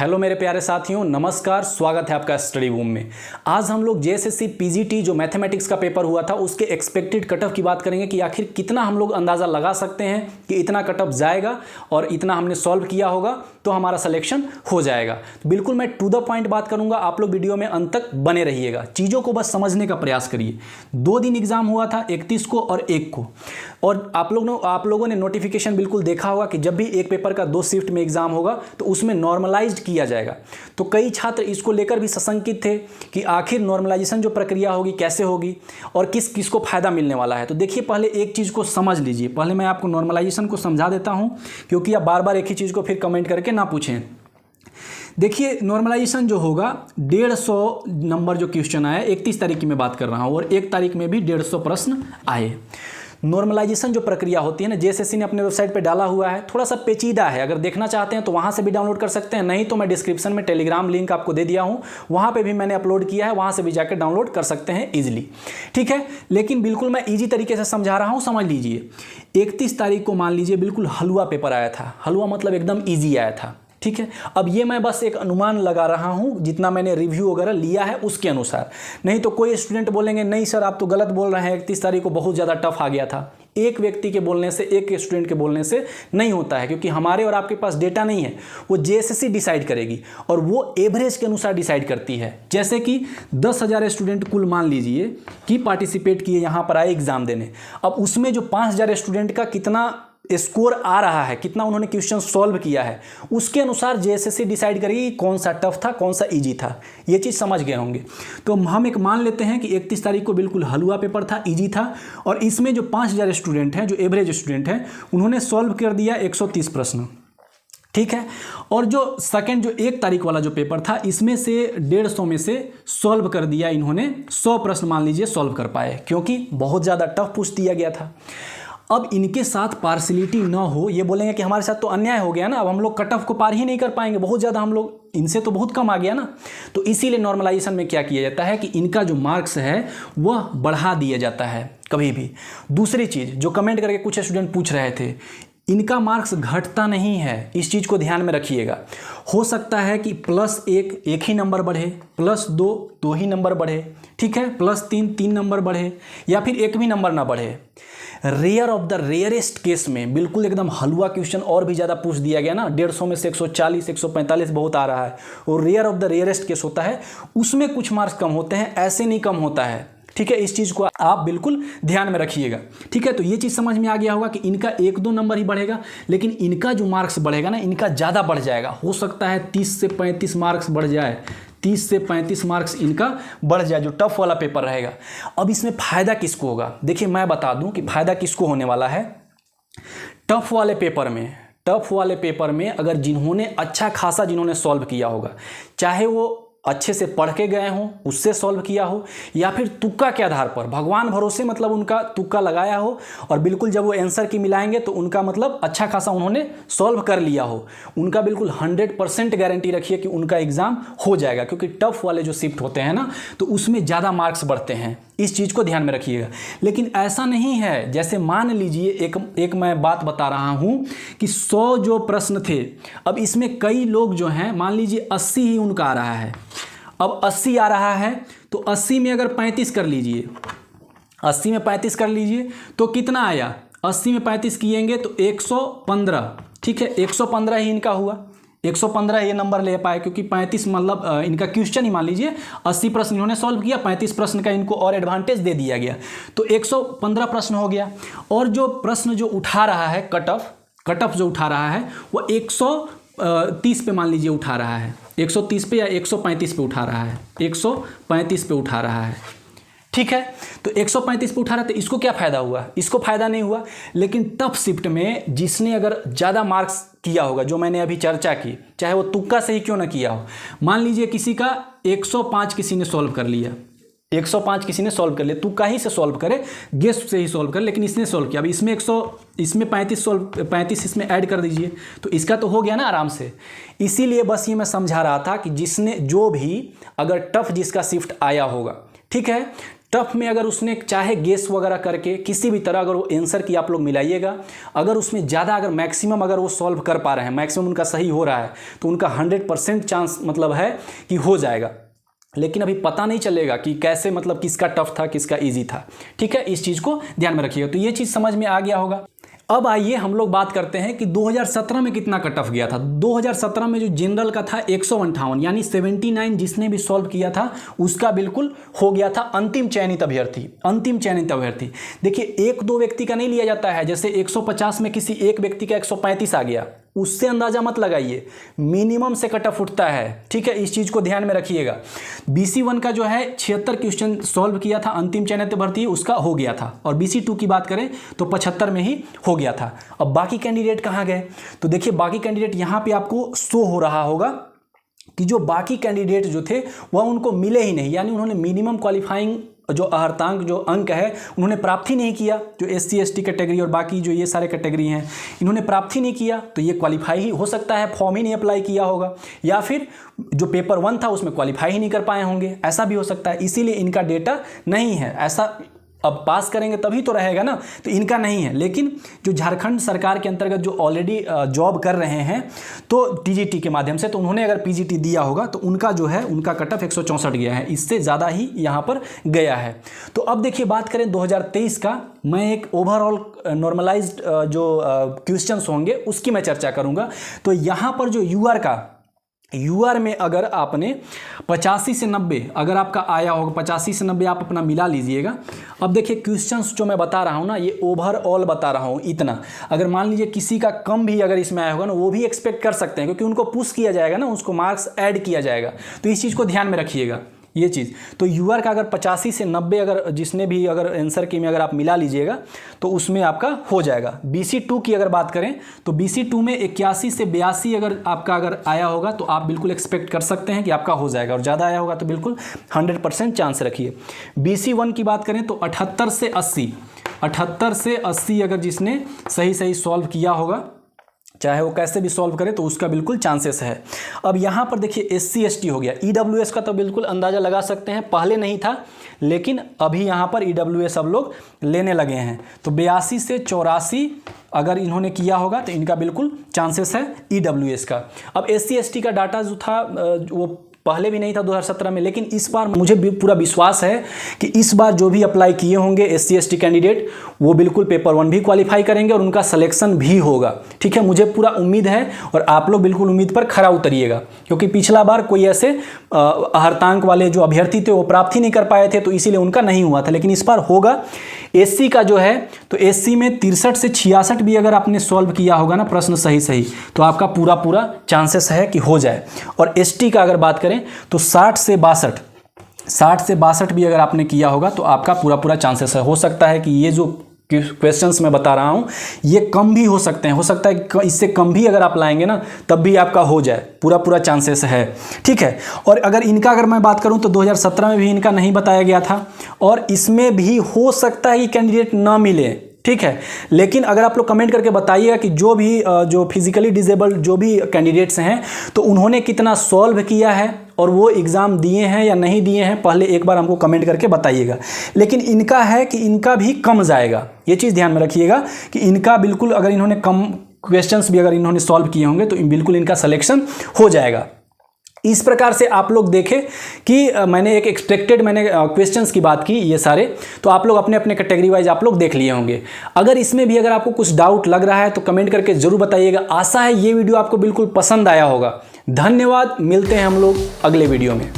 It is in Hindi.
हेलो मेरे प्यारे साथियों, नमस्कार। स्वागत है आपका स्टडी रूम में। आज हम लोग जेएसएससी पीजीटी जो मैथमेटिक्स का पेपर हुआ था उसके एक्सपेक्टेड कट ऑफ की बात करेंगे कि आखिर कितना हम लोग अंदाज़ा लगा सकते हैं कि इतना कट ऑफ जाएगा और इतना हमने सॉल्व किया होगा तो हमारा सिलेक्शन हो जाएगा। तो बिल्कुल मैं टू द पॉइंट बात करूंगा, आप लोग वीडियो में अंत तक बने रहिएगा, चीज़ों को बस समझने का प्रयास करिए। 2 दिन एग्जाम हुआ था, 31 को और 1 को, और आप लोगों ने नोटिफिकेशन बिल्कुल देखा होगा कि जब भी एक पेपर का 2 शिफ्ट में एग्जाम होगा तो उसमें नॉर्मलाइज्ड किया जाएगा। तो कई छात्र इसको लेकर भी सशंकित थे कि आखिर नॉर्मलाइजेशन जो प्रक्रिया होगी कैसे होगी और किस किस को फायदा मिलने वाला है। तो देखिए, पहले एक चीज़ को समझ लीजिए। पहले मैं आपको नॉर्मलाइजेशन को समझा देता हूं, क्योंकि आप बार बार एक ही चीज़ को फिर कमेंट करके ना पूछें। देखिए, नॉर्मलाइजेशन जो होगा, 150 नंबर जो क्वेश्चन आया, 31 तारीख की मैं बात कर रहा हूँ, और 1 तारीख में भी 150 प्रश्न आए। नॉर्मलाइजेशन जो प्रक्रिया होती है ना, जेएसएससी ने अपने वेबसाइट पे डाला हुआ है, थोड़ा सा पेचीदा है। अगर देखना चाहते हैं तो वहाँ से भी डाउनलोड कर सकते हैं, नहीं तो मैं डिस्क्रिप्शन में टेलीग्राम लिंक आपको दे दिया हूँ, वहाँ पे भी मैंने अपलोड किया है, वहाँ से भी जाकर डाउनलोड कर सकते हैं ईजिली। ठीक है, लेकिन बिल्कुल मैं ईजी तरीके से समझा रहा हूँ, समझ लीजिए। 31 तारीख को मान लीजिए बिल्कुल हलवा पेपर आया था। हलवा मतलब एकदम ईजी आया था। ठीक है, अब ये मैं बस एक अनुमान लगा रहा हूँ, जितना मैंने रिव्यू वगैरह लिया है उसके अनुसार। नहीं तो कोई स्टूडेंट बोलेंगे नहीं सर आप तो गलत बोल रहे हैं, 31 तारीख को बहुत ज़्यादा टफ आ गया था। एक व्यक्ति के बोलने से, एक स्टूडेंट के बोलने से नहीं होता है, क्योंकि हमारे और आपके पास डेटा नहीं है। वो जेएसएससी डिसाइड करेगी और वो एवरेज के अनुसार डिसाइड करती है। जैसे कि 10,000 स्टूडेंट कुल मान लीजिए कि पार्टिसिपेट किए, यहाँ पर आए एग्जाम देने। अब उसमें जो 5,000 स्टूडेंट का कितना स्कोर आ रहा है, कितना उन्होंने क्वेश्चन सॉल्व किया है, उसके अनुसार जेएसएससी डिसाइड करेगी कौन सा टफ था, कौन सा इजी था। ये चीज़ समझ गए होंगे। तो हम एक मान लेते हैं कि 31 तारीख को बिल्कुल हलवा पेपर था, इजी था, और इसमें जो 5,000 स्टूडेंट हैं, जो एवरेज स्टूडेंट हैं, उन्होंने सॉल्व कर दिया 130 प्रश्न। ठीक है, और जो सेकंड जो 1 तारीख वाला जो पेपर था, इसमें से 150 में से सॉल्व कर दिया इन्होंने 100 प्रश्न मान लीजिए सॉल्व कर पाए, क्योंकि बहुत ज़्यादा टफ पूछ दिया गया था। अब इनके साथ पार्शलिटी ना हो, ये बोलेंगे कि हमारे साथ तो अन्याय हो गया ना, अब हम लोग कट ऑफ को पार ही नहीं कर पाएंगे, बहुत ज़्यादा हम लोग, इनसे तो बहुत कम आ गया ना। तो इसीलिए नॉर्मलाइजेशन में क्या किया जाता है कि इनका जो मार्क्स है वह बढ़ा दिया जाता है कभी भी। दूसरी चीज़ जो कमेंट करके कुछ स्टूडेंट पूछ रहे थे, इनका मार्क्स घटता नहीं है, इस चीज़ को ध्यान में रखिएगा। हो सकता है कि +1 1 ही नंबर बढ़े, +2 2 ही नंबर बढ़े, ठीक है, +3 3 नंबर बढ़े, या फिर 1 भी नंबर ना बढ़े। Rare of the rarest case में बिल्कुल एकदम हलवा क्वेश्चन और भी ज़्यादा पूछ दिया गया ना, 150 में से 140 145 बहुत आ रहा है, और rare of the rarest case होता है, उसमें कुछ मार्क्स कम होते हैं, ऐसे नहीं कम होता है। ठीक है, इस चीज़ को आप बिल्कुल ध्यान में रखिएगा। ठीक है, तो ये चीज़ समझ में आ गया होगा कि इनका 1-2 नंबर ही बढ़ेगा, लेकिन इनका जो मार्क्स बढ़ेगा ना, इनका ज़्यादा बढ़ जाएगा। हो सकता है 30 से 35 मार्क्स बढ़ जाए, 30 से 35 मार्क्स इनका बढ़ जाए, जो टफ वाला पेपर रहेगा। अब इसमें फ़ायदा किसको होगा? देखिए, मैं बता दूं कि फ़ायदा किसको होने वाला है। टफ वाले पेपर में अगर जिन्होंने अच्छा खासा जिन्होंने सॉल्व किया होगा, चाहे वो अच्छे से पढ़ के गए हों, उससे सॉल्व किया हो, या फिर तुक्का के आधार पर, भगवान भरोसे मतलब उनका तुक्का लगाया हो, और बिल्कुल जब वो आंसर की मिलाएंगे तो उनका मतलब अच्छा खासा उन्होंने सॉल्व कर लिया हो, उनका बिल्कुल 100% गारंटी रखिए कि उनका एग्ज़ाम हो जाएगा। क्योंकि टफ वाले जो शिफ्ट होते हैं ना, तो उसमें ज़्यादा मार्क्स बढ़ते हैं, इस चीज़ को ध्यान में रखिएगा। लेकिन ऐसा नहीं है, जैसे मान लीजिए एक मैं बात बता रहा हूँ कि 100 जो प्रश्न थे, अब इसमें कई लोग जो हैं, मान लीजिए 80 ही उनका आ रहा है। अब 80 आ रहा है तो 80 में अगर 35 कर लीजिए, 80 में 35 कर लीजिए तो कितना आया? 80 में 35 किएंगे तो 115। ठीक है, 115 ही इनका हुआ, 115 ये नंबर ले पाए, क्योंकि 35 मतलब इनका क्वेश्चन ही मान लीजिए 80 प्रश्न इन्होंने सॉल्व किया, 35 प्रश्न का इनको और एडवांटेज दे दिया गया, तो 115 प्रश्न हो गया। और जो प्रश्न जो उठा रहा है कट ऑफ जो उठा रहा है वो 130 पे मान लीजिए उठा रहा है, 130 पे या 135 पे उठा रहा है, 135 पे उठा रहा है। ठीक है, तो 135 पे उठा रहा है, तो इसको क्या फ़ायदा हुआ? इसको फ़ायदा नहीं हुआ। लेकिन टफ शिफ्ट में जिसने अगर ज़्यादा मार्क्स किया होगा, जो मैंने अभी चर्चा की, चाहे वो तुक्का से ही क्यों ना किया हो, मान लीजिए किसी का 105 किसी ने सॉल्व कर लिया, 105 किसी ने सॉल्व कर लिया, तुक्का ही से सॉल्व करे, गेस से ही सॉल्व करे, लेकिन इसने सॉल्व किया। अब इसमें 35 इसमें ऐड कर दीजिए, तो इसका तो हो गया ना आराम से। इसीलिए बस ये मैं समझा रहा था कि जिसने जो भी अगर टफ जिसका शिफ्ट आया होगा, ठीक है, टफ में अगर उसने चाहे गेस वगैरह करके किसी भी तरह अगर वो आंसर की आप लोग मिलाइएगा, अगर उसमें ज़्यादा अगर मैक्सिमम अगर वो सॉल्व कर पा रहे हैं, मैक्सिमम उनका सही हो रहा है, तो उनका 100% चांस मतलब है कि हो जाएगा। लेकिन अभी पता नहीं चलेगा कि कैसे मतलब किसका टफ था किसका इजी था। ठीक है, इस चीज़ को ध्यान में रखिएगा। तो ये चीज़ समझ में आ गया होगा। अब आइए हम लोग बात करते हैं कि 2017 में कितना कट ऑफ गया था। 2017 में जो जनरल का था 158 यानी 79 जिसने भी सॉल्व किया था उसका बिल्कुल हो गया था अंतिम चयनित अभ्यर्थी। अंतिम चयनित अभ्यर्थी देखिए, एक दो व्यक्ति का नहीं लिया जाता है। जैसे 150 में किसी एक व्यक्ति का 135 आ गया, उससे अंदाजा मत लगाइए, मिनिमम से कट ऑफ उठता है। ठीक है, इस चीज़ को ध्यान में रखिएगा। BC1 का जो है 76 क्वेश्चन सॉल्व किया था, अंतिम चयनित भर्ती उसका हो गया था। और BC2 की बात करें तो 75 में ही हो गया था। अब बाकी कैंडिडेट कहाँ गए, तो देखिए बाकी कैंडिडेट यहाँ पे आपको शो हो रहा होगा कि जो बाकी कैंडिडेट जो थे वह उनको मिले ही नहीं, यानी उन्होंने मिनिमम क्वालिफाइंग जो अर्हतांक जो अंक है उन्होंने प्राप्त ही नहीं किया। जो SC ST कैटेगरी और बाकी जो ये सारे कैटेगरी हैं इन्होंने प्राप्त ही नहीं किया, तो ये क्वालिफाई ही हो सकता है, फॉर्म ही नहीं अप्लाई किया होगा, या फिर जो पेपर 1 था उसमें क्वालिफाई ही नहीं कर पाए होंगे, ऐसा भी हो सकता है। इसीलिए इनका डेटा नहीं है। ऐसा अब पास करेंगे तभी तो रहेगा ना, तो इनका नहीं है। लेकिन जो झारखंड सरकार के अंतर्गत जो ऑलरेडी जॉब कर रहे हैं तो TGT के माध्यम से, तो उन्होंने अगर PGT दिया होगा तो उनका जो है उनका कट ऑफ 164 गया है, इससे ज़्यादा ही यहाँ पर गया है। तो अब देखिए बात करें 2023 का, मैं एक ओवरऑल नॉर्मलाइज्ड जो क्वेश्चंस होंगे उसकी मैं चर्चा करूँगा। तो यहाँ पर जो UR में अगर आपने 85 से 90 अगर आपका आया होगा, 85 से 90 आप अपना मिला लीजिएगा। अब देखिए क्वेश्चंस जो मैं बता रहा हूँ ना, ये ओवरऑल बता रहा हूँ इतना। अगर मान लीजिए किसी का कम भी अगर इसमें आया होगा ना, वो भी एक्सपेक्ट कर सकते हैं, क्योंकि उनको पुश किया जाएगा ना, उसको मार्क्स ऐड किया जाएगा। तो इस चीज़ को ध्यान में रखिएगा ये चीज़। तो UR का अगर 85 से 90 अगर जिसने भी अगर आंसर की में अगर आप मिला लीजिएगा तो उसमें आपका हो जाएगा। BC2 की अगर बात करें तो BC2 में 81 से 82 अगर आपका अगर आया होगा तो आप बिल्कुल एक्सपेक्ट कर सकते हैं कि आपका हो जाएगा, और ज़्यादा आया होगा तो बिल्कुल 100% चांस रखिए। BC1 की बात करें तो 78 से 80 अगर जिसने सही सॉल्व किया होगा, चाहे वो कैसे भी सॉल्व करे, तो उसका बिल्कुल चांसेस है। अब यहाँ पर देखिए SC ST हो गया। EWS का तो बिल्कुल अंदाज़ा लगा सकते हैं, पहले नहीं था लेकिन अभी यहाँ पर EWS सब लोग लेने लगे हैं। तो 82 से 84 अगर इन्होंने किया होगा तो इनका बिल्कुल चांसेस है EWS का। अब SC ST का डाटा जो था वो पहले भी नहीं था 2017 में, लेकिन इस बार मुझे पूरा विश्वास है कि इस बार जो भी अप्लाई किए होंगे SC ST कैंडिडेट वो बिल्कुल पेपर 1 भी क्वालिफाई करेंगे और उनका सिलेक्शन भी होगा। ठीक है, मुझे पूरा उम्मीद है और आप लोग बिल्कुल उम्मीद पर खरा उतरिएगा, क्योंकि पिछला बार कोई ऐसे अर्हतांक वाले जो अभ्यर्थी थे वो प्राप्त ही नहीं कर पाए थे, तो इसीलिए उनका नहीं हुआ था। लेकिन इस बार होगा। SC का जो है तो SC में 63 से 66 भी अगर आपने सॉल्व किया होगा ना प्रश्न सही तो आपका पूरा चांसेस है कि हो जाए। और ST का अगर बात करें तो 60 से 62 भी अगर आपने किया होगा तो आपका पूरा चांसेस है। हो सकता है कि ये जो क्वेश्चंस मैं बता रहा हूँ ये कम भी हो सकते हैं, हो सकता है कि इससे कम भी अगर आप लाएंगे ना तब भी आपका हो जाए, पूरा चांसेस है। ठीक है, और अगर इनका अगर मैं बात करूँ तो 2017 में भी इनका नहीं बताया गया था, और इसमें भी हो सकता है कि कैंडिडेट ना मिले। ठीक है, लेकिन अगर आप लोग कमेंट करके बताइएगा कि जो भी जो फिजिकली डिसेबल्ड जो भी कैंडिडेट्स हैं तो उन्होंने कितना सॉल्व किया है और वो एग्ज़ाम दिए हैं या नहीं दिए हैं, पहले एक बार हमको कमेंट करके बताइएगा। लेकिन इनका है कि इनका भी कम जाएगा, ये चीज़ ध्यान में रखिएगा कि इनका बिल्कुल अगर इन्होंने कम क्वेश्चंस भी अगर इन्होंने सॉल्व किए होंगे तो बिल्कुल इनका सिलेक्शन हो जाएगा। इस प्रकार से आप लोग देखें कि मैंने एक एक्सपेक्टेड क्वेश्चंस की बात की ये सारे, तो आप लोग अपने अपने कैटेगरी वाइज आप लोग देख लिए होंगे। अगर इसमें भी अगर आपको कुछ डाउट लग रहा है तो कमेंट करके ज़रूर बताइएगा। आशा है ये वीडियो आपको बिल्कुल पसंद आया होगा। धन्यवाद, मिलते हैं हम लोग अगले वीडियो में।